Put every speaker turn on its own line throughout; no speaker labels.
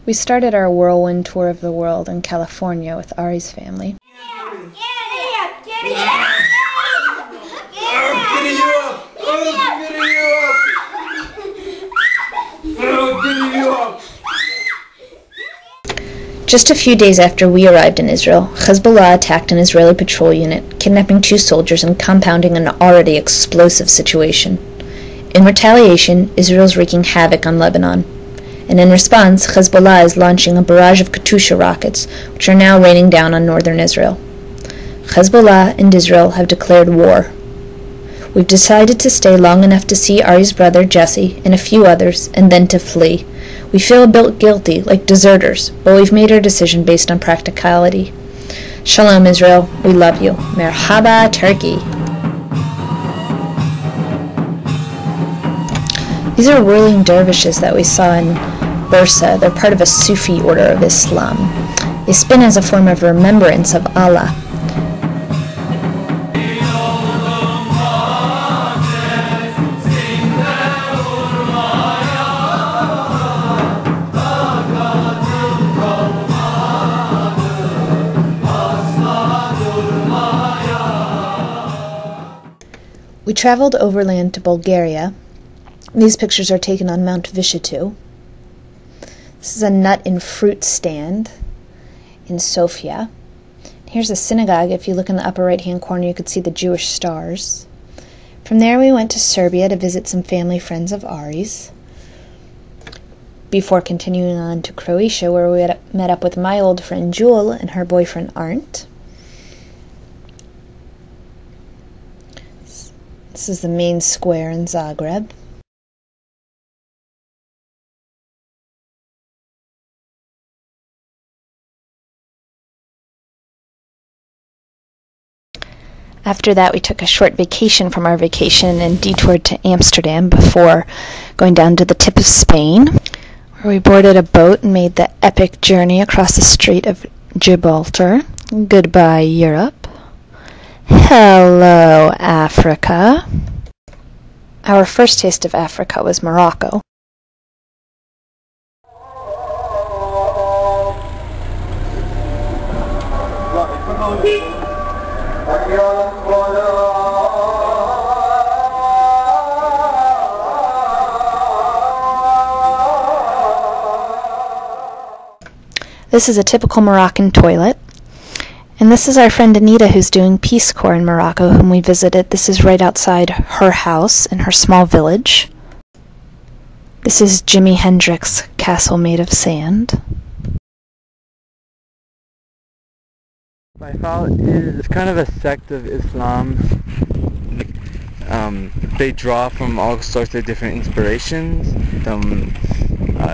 We started our whirlwind tour of the world in California with Ari's family. Just a few days after we arrived in Israel, Hezbollah attacked an Israeli patrol unit, kidnapping 2 soldiers and compounding an already explosive situation. In retaliation, Israel is wreaking havoc on Lebanon. And in response, Hezbollah is launching a barrage of Katyusha rockets, which are now raining down on northern Israel. Hezbollah and Israel have declared war. We've decided to stay long enough to see Ari's brother Jesse and a few others, and then to flee. We feel a bit guilty, like deserters, but we've made our decision based on practicality. Shalom, Israel. We love you. Merhaba, Turkey. These are whirling dervishes that we saw in Bursa. They're part of a Sufi order of Islam. They spin as a form of remembrance of Allah. We traveled overland to Bulgaria. These pictures are taken on Mount Vishitu. This is a nut and fruit stand in Sofia. Here's a synagogue. If you look in the upper right-hand corner, you could see the Jewish stars. From there, we went to Serbia to visit some family friends of Ari's, before continuing on to Croatia, where we met up with my old friend Jewel and her boyfriend Arndt. This is the main square in Zagreb. After that, we took a short vacation from our vacation and detoured to Amsterdam before going down to the tip of Spain, where we boarded a boat and made the epic journey across the Strait of Gibraltar. Goodbye, Europe. Hello, Africa. Our first taste of Africa was Morocco. This is a typical Moroccan toilet. And this is our friend Anita, who's doing Peace Corps in Morocco, whom we visited. This is right outside her house in her small village. This is Jimi Hendrix's Castle Made of Sand.
Baifal is kind of a sect of Islam. They draw from all sorts of different inspirations. Some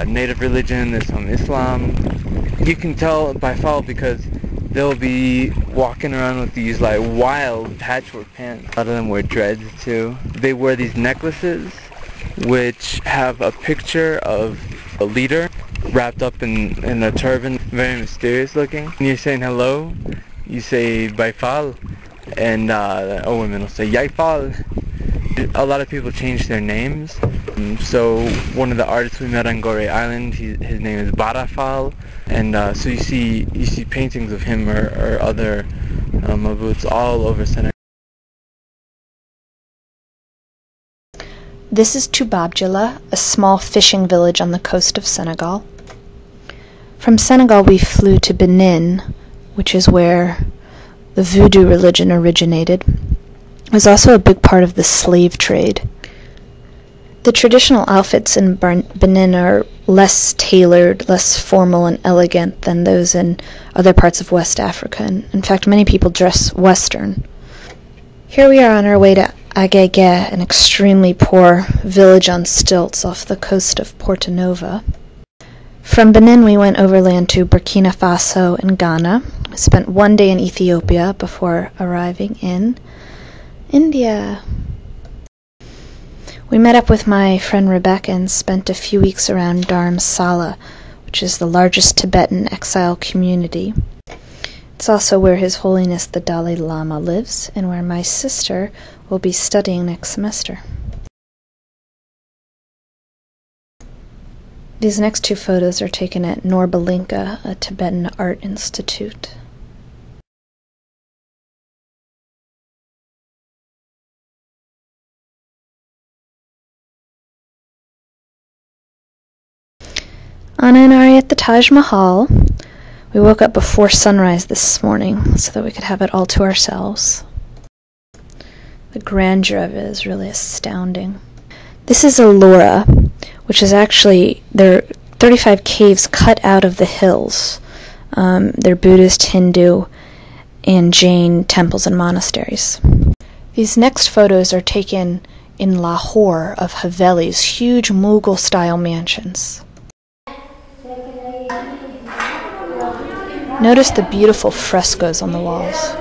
native religion, there's some Islam. You can tell Baifal because they'll be walking around with these like wild patchwork pants. A lot of them wear dreads too. They wear these necklaces which have a picture of a leader wrapped up in a turban, very mysterious looking. When you're saying hello, you say Baifal, and women will say Yaifal. A lot of people change their names. So one of the artists we met on Goree Island, his name is Barafal, and so you see paintings of him or other mabuts all over Senegal.
This is Toubabdjala, a small fishing village on the coast of Senegal. From Senegal we flew to Benin, which is where the voodoo religion originated. It was also a big part of the slave trade. The traditional outfits in Benin are less tailored, less formal and elegant than those in other parts of West Africa, and in fact many people dress Western. Here we are on our way to Agege, an extremely poor village on stilts off the coast of Porto Novo. From Benin we went overland to Burkina Faso and Ghana. We spent one day in Ethiopia before arriving in India. We met up with my friend Rebecca and spent a few weeks around Dharamsala, which is the largest Tibetan exile community. It's also where His Holiness the Dalai Lama lives, and where my sister will be studying next semester. These next two photos are taken at Norbalinka, a Tibetan art institute. Anna and Ari at the Taj Mahal. We woke up before sunrise this morning so that we could have it all to ourselves. The grandeur of it is really astounding. This is Ellora, which is actually, there are 35 caves cut out of the hills. They're Buddhist, Hindu, and Jain temples and monasteries. These next photos are taken in Lahore of Havelis, huge Mughal-style mansions. Notice the beautiful frescoes on the walls.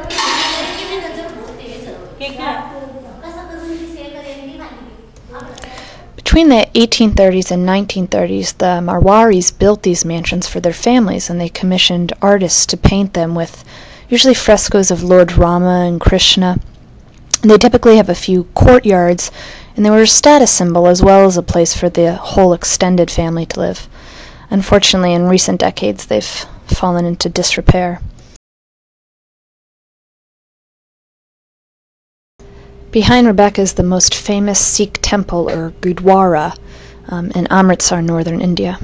Between the 1830s and 1930s, the Marwaris built these mansions for their families, and they commissioned artists to paint them with usually frescoes of Lord Rama and Krishna. They typically have a few courtyards, and they were a status symbol as well as a place for the whole extended family to live. Unfortunately, in recent decades, they've fallen into disrepair. Behind Rebecca is the most famous Sikh temple, or Gurdwara, in Amritsar, northern India.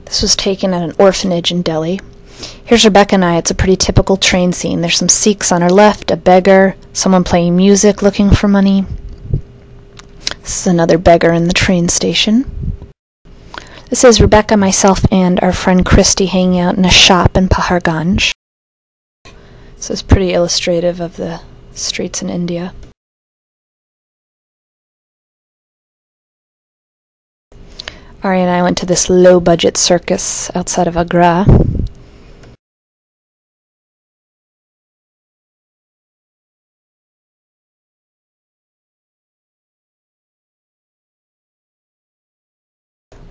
This was taken at an orphanage in Delhi. Here's Rebecca and I. It's a pretty typical train scene. There's some Sikhs on our left, a beggar, someone playing music looking for money. This is another beggar in the train station. This is Rebecca, myself, and our friend Christy hanging out in a shop in Paharganj. So it's pretty illustrative of the streets in India. Ari and I went to this low-budget circus outside of Agra.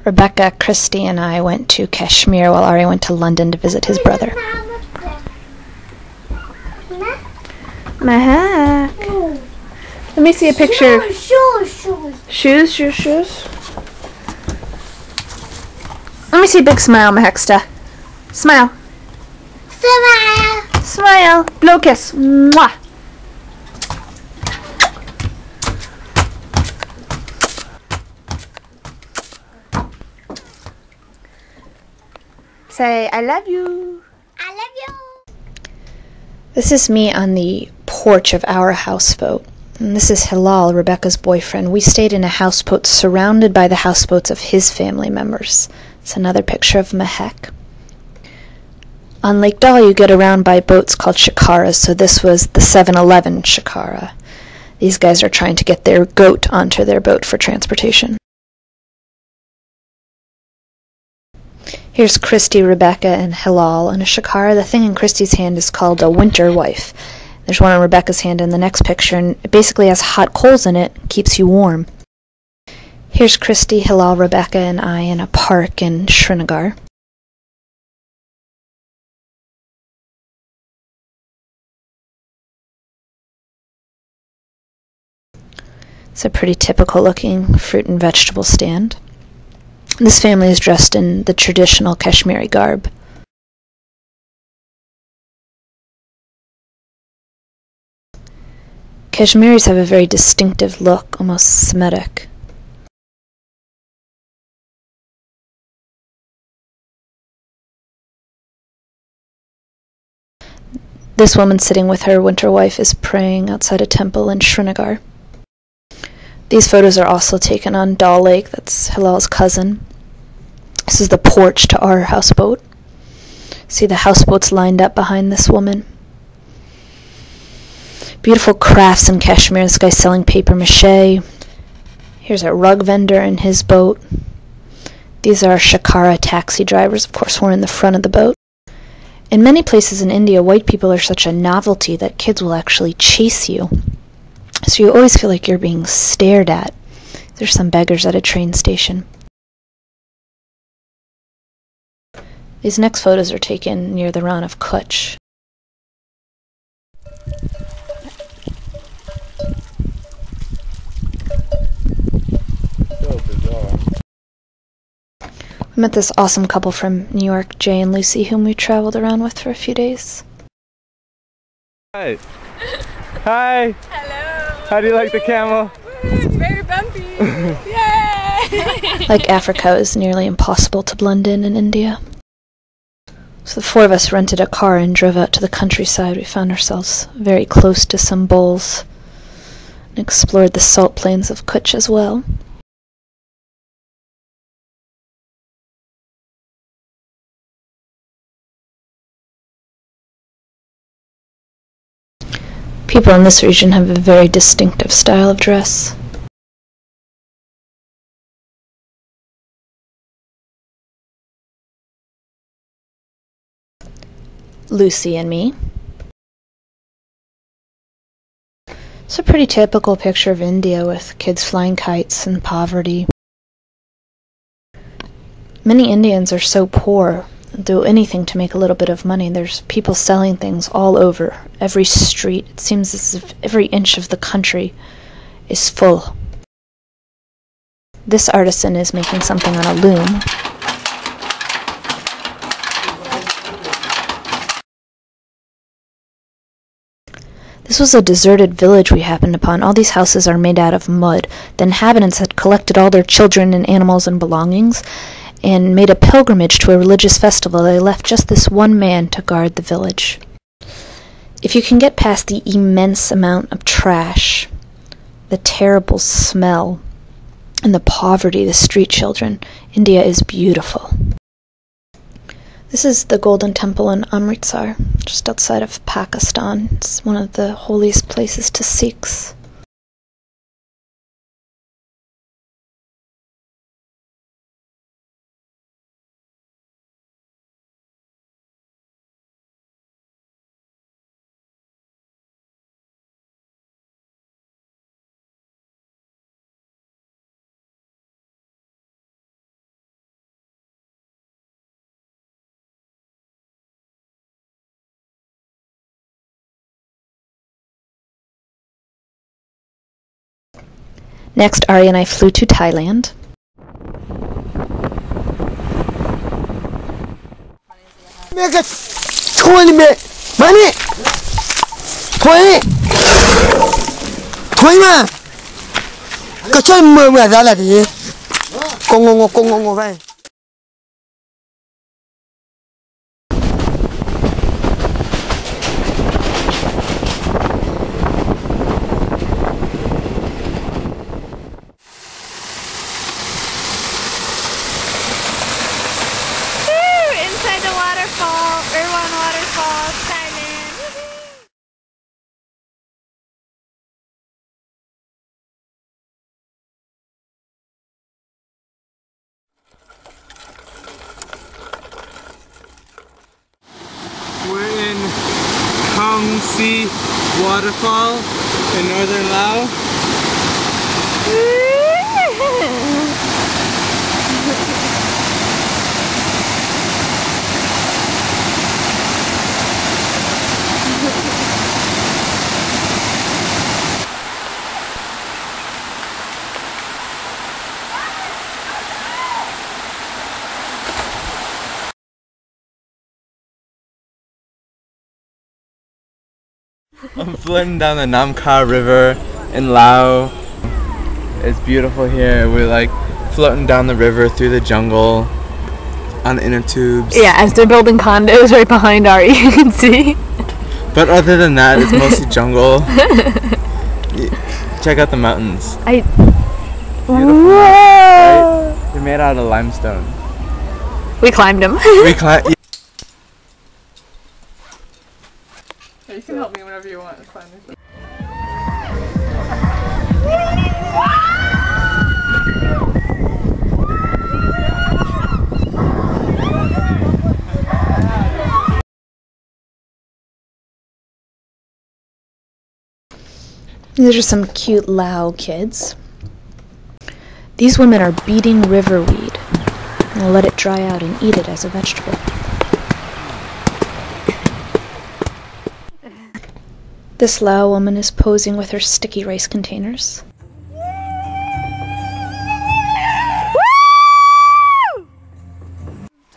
Rebecca, Christy, and I went to Kashmir while Ari went to London to visit his brother. Mahak. Let me see a picture. Shoes. Let me see a big smile, Maheksta. Smile. Smile. Blow kiss. Mwah. Say, I love you. I love you. This is me on the porch of our houseboat. And this is Hilal, Rebecca's boyfriend. We stayed in a houseboat surrounded by the houseboats of his family members. It's another picture of Mahek. On Lake Dal, you get around by boats called shikaras, so this was the 7-Eleven shikara. These guys are trying to get their goat onto their boat for transportation. Here's Christy, Rebecca, and Hilal in a shikara. The thing in Christy's hand is called a winter wife. There's one in Rebecca's hand in the next picture, and it basically has hot coals in it, keeps you warm. Here's Christy, Hilal, Rebecca, and I in a park in Srinagar. It's a pretty typical looking fruit and vegetable stand. This family is dressed in the traditional Kashmiri garb. Kashmiris have a very distinctive look, almost Semitic. This woman sitting with her winter wife is praying outside a temple in Srinagar. These photos are also taken on Dal Lake. That's Hilal's cousin. This is the porch to our houseboat. See the houseboats lined up behind this woman. Beautiful crafts in Kashmir. This guy's selling paper mache. Here's a rug vendor in his boat. These are shikara taxi drivers. Of course, we're in the front of the boat. In many places in India, white people are such a novelty that kids will actually chase you. So you always feel like you're being stared at. There's some beggars at a train station. These next photos are taken near the Rann of Kutch.
So bizarre.
We met this awesome couple from New York, Jay and Lucy, whom we traveled around with for a few days.
Hi. Hi.
Hello.
How do you like the camel?
It's very bumpy. Yay!
Like Africa, it was nearly impossible to blend in India. So the four of us rented a car and drove out to the countryside. We found ourselves very close to some bowls and explored the salt plains of Kutch as well. People in this region have a very distinctive style of dress. Lucy and me. It's a pretty typical picture of India with kids flying kites and poverty. Many Indians are so poor, they'll do anything to make a little bit of money. There's people selling things all over, every street. It seems as if every inch of the country is full. This artisan is making something on a loom. This was a deserted village we happened upon. All these houses are made out of mud. The inhabitants had collected all their children and animals and belongings and made a pilgrimage to a religious festival. They left just this one man to guard the village. If you can get past the immense amount of trash, the terrible smell, and the poverty of the street children, India is beautiful. This is the Golden Temple in Amritsar, just outside of Pakistan. It's one of the holiest places to Sikhs. Next, Ari and I flew to Thailand.
Inside the waterfall, Irwan Waterfall, Thailand. Woohoo!
We're in Kham Si Waterfall in northern Laos. I'm floating down the Nam Kha River in Laos. It's beautiful here. We're like floating down the river through the jungle on the inner tubes.
Yeah, as they're building condos right behind Ari, you can see.
But other than that, it's mostly jungle. Check out the mountains. Beautiful. Right? They're made out of limestone.
We climbed them.
We climbed.
You can help me whenever you want to climb this.
These are some cute Lao kids. These women are beating river weed. They'll let it dry out and eat it as a vegetable. This Lao woman is posing with her sticky rice containers.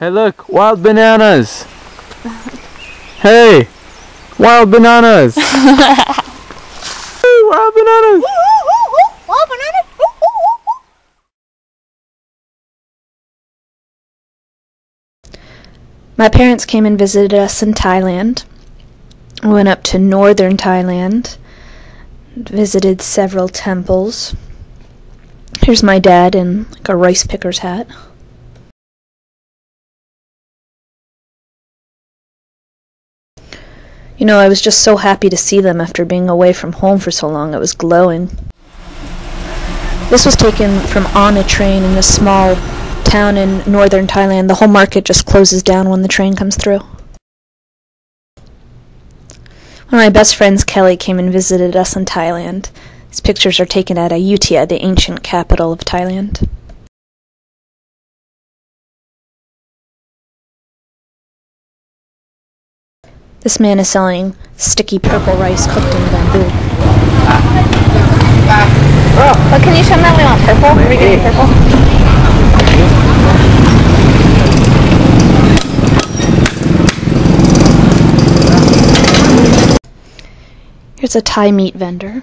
Hey look, wild bananas! Hey! Wild bananas! Wild bananas!
Wild banana.
My parents came and visited us in Thailand. We went up to northern Thailand, visited several temples. Here's my dad in like a rice picker's hat. You know, I was just so happy to see them after being away from home for so long. I was glowing. This was taken from on a train in a small town in northern Thailand. The whole market just closes down when the train comes through. One of my best friends, Kelly, came and visited us in Thailand. These pictures are taken at Ayutthaya, the ancient capital of Thailand. This man is selling sticky purple rice cooked in bamboo.
But can you show them that we want purple? Are we getting purple?
Here's a Thai meat vendor.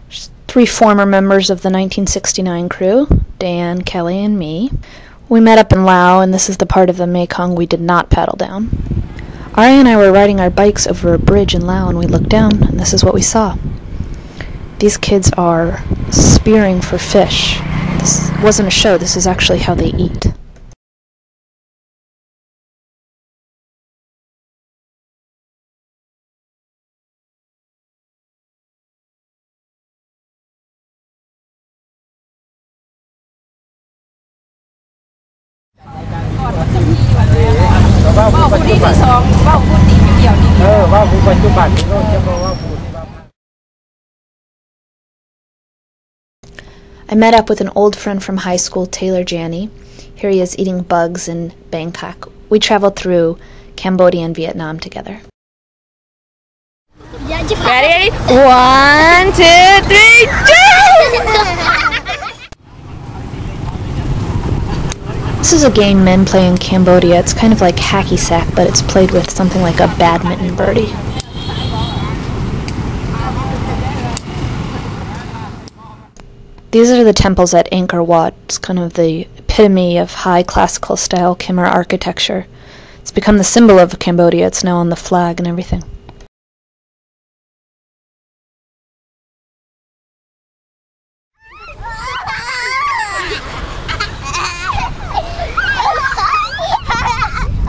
There's 3 former members of the 1969 crew, Dan, Kelly, and me. We met up in Laos, and this is the part of the Mekong we did not paddle down. Ari and I were riding our bikes over a bridge in Laos, and we looked down, and this is what we saw. These kids are spearing for fish. This wasn't a show, this is actually how they eat. I met up with an old friend from high school, Taylor Janney. Here he is eating bugs in Bangkok. We traveled through Cambodia and Vietnam together.
Ready? 1, 2, 3, jump!
This is a game men play in Cambodia. It's kind of like hacky sack, but it's played with something like a badminton birdie. These are the temples at Angkor Wat. It's kind of the epitome of high classical style Khmer architecture. It's become the symbol of Cambodia. It's now on the flag and everything.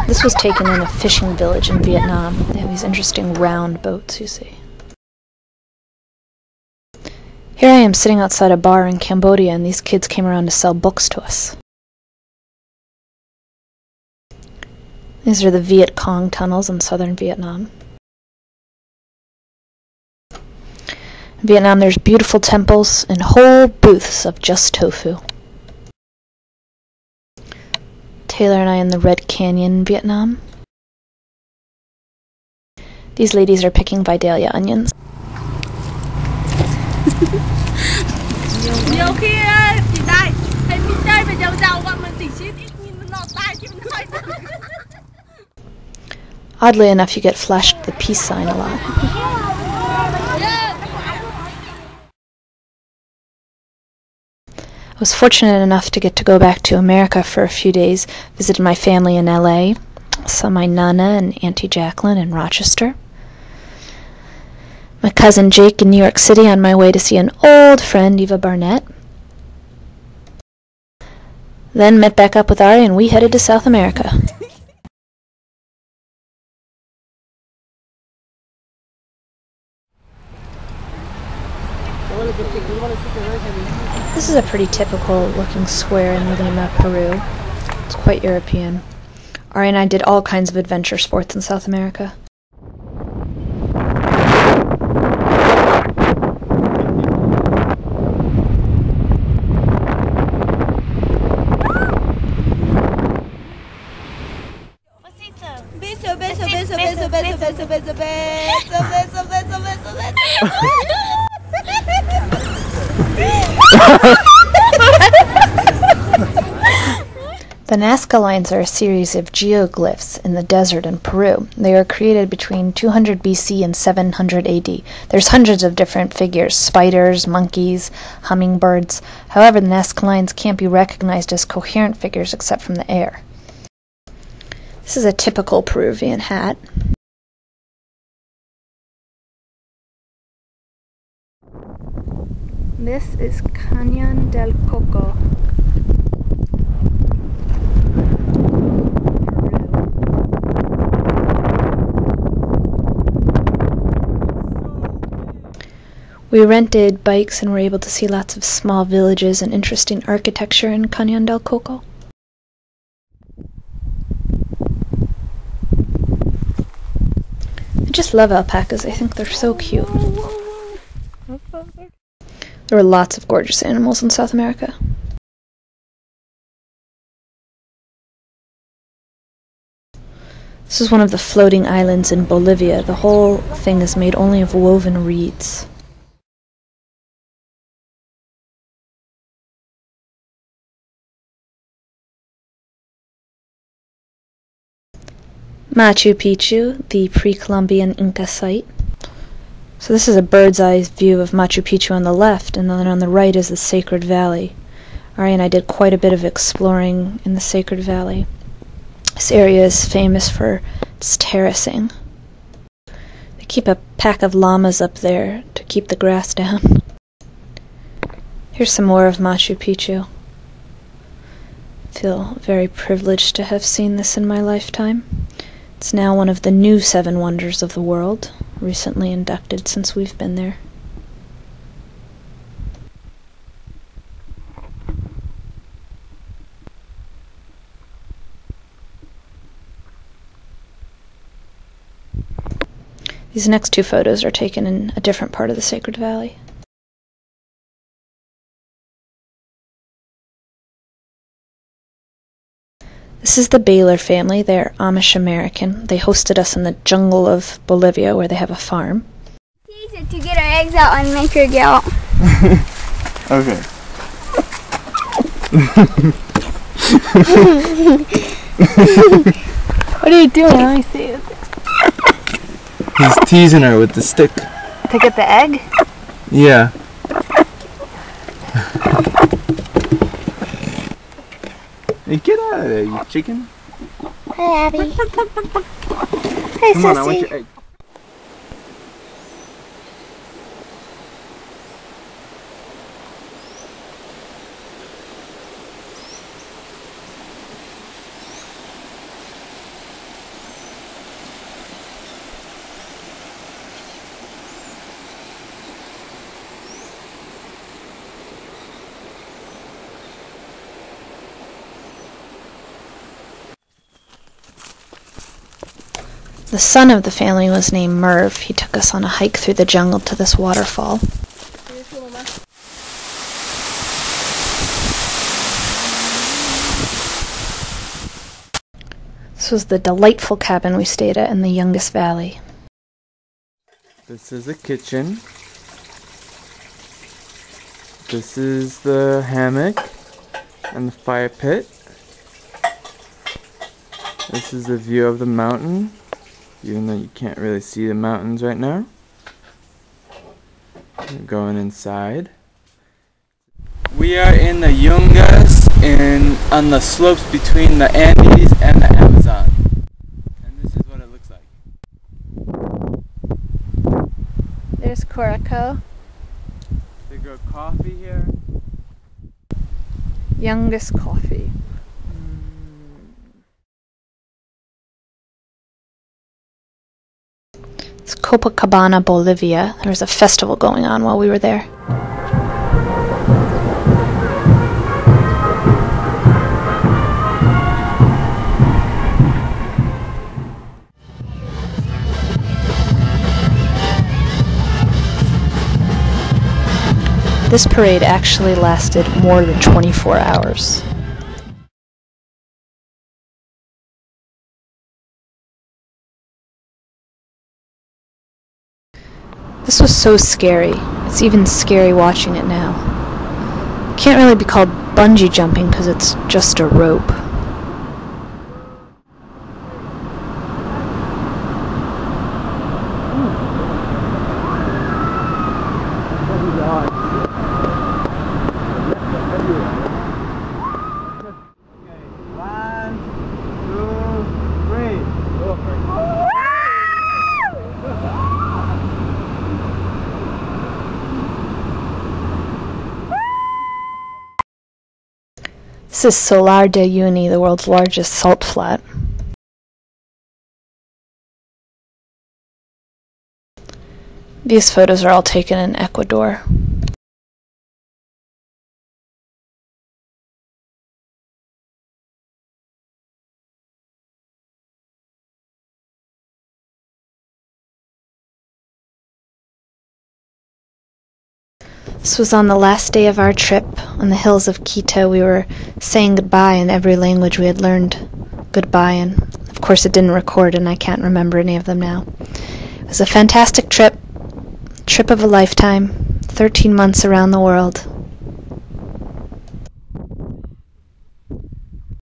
This was taken in a fishing village in Vietnam. They have these interesting round boats, you see. Here I am sitting outside a bar in Cambodia, and these kids came around to sell books to us. These are the Viet Cong tunnels in southern Vietnam. In Vietnam there's beautiful temples and whole booths of just tofu. Taylor and I in the Red Canyon in Vietnam. These ladies are picking Vidalia onions.
Nhiều khi chị Đại thấy mình chơi về dầu dầu bọn mình tỉ xít ít nhìn nó tai chứ mình nói.
Oddly enough, you get flashed the peace sign a lot. I was fortunate enough to get to go back to America for a few days, visited my family in LA, saw my Nana and Auntie Jacqueline in Rochester, my cousin Jake in New York City on my way to see an old friend, Eva Barnett. Then met back up with Ari and we headed to South America. This is a pretty typical looking square in Lima, Peru. It's quite European. Ari and I did all kinds of adventure sports in South America. The Nazca lines are a series of geoglyphs in the desert in Peru. They were created between 200 BC and 700 AD. There's hundreds of different figures: spiders, monkeys, hummingbirds. However, the Nazca lines can't be recognized as coherent figures except from the air. This is a typical Peruvian hat. This is Cañón del Coco. We rented bikes and were able to see lots of small villages and interesting architecture in Cañón del Coco. I just love alpacas. I think they're so cute. There were lots of gorgeous animals in South America. This is one of the floating islands in Bolivia. The whole thing is made only of woven reeds. Machu Picchu, the pre-Columbian Inca site. So this is a bird's eye view of Machu Picchu on the left, and then on the right is the Sacred Valley. Ari and I did quite a bit of exploring in the Sacred Valley. This area is famous for its terracing. They keep a pack of llamas up there to keep the grass down. Here's some more of Machu Picchu. I feel very privileged to have seen this in my lifetime. It's now one of the new 7 wonders of the world, recently inducted since we've been there. These next 2 photos are taken in a different part of the Sacred Valley. This is the Baylor family. They're Amish American. They hosted us in the jungle of Bolivia where they have a farm.
Use it to get our eggs out and make her gallop.
Okay.
What are you doing? Let me see it.
He's teasing her with the stick.
To get the egg?
Yeah. Hey, get out of there, you chicken.
Hi, Abby. Hey,
Come on, I want your egg.
The son of the family was named Merv. He took us on a hike through the jungle to this waterfall. This was the delightful cabin we stayed at in the Yungas Valley.
This is a kitchen. This is the hammock and the fire pit. This is the view of the mountain, even though you can't really see the mountains right now. We're going inside. We are in the Yungas on the slopes between the Andes and the Amazon. And this is what it looks like.
There's Corico.
They grow coffee here.
Youngest coffee.
It's Copacabana, Bolivia. There was a festival going on while we were there. This parade actually lasted more than 24 hours. This was so scary. It's even scary watching it now. It can't really be called bungee jumping because it's just a rope. This is Salar de Uyuni, the world's largest salt flat. These photos are all taken in Ecuador. This was on the last day of our trip on the hills of Quito. We were saying goodbye in every language we had learned goodbye in. Of course it didn't record and I can't remember any of them now. It was a fantastic trip of a lifetime, 13 months around the world.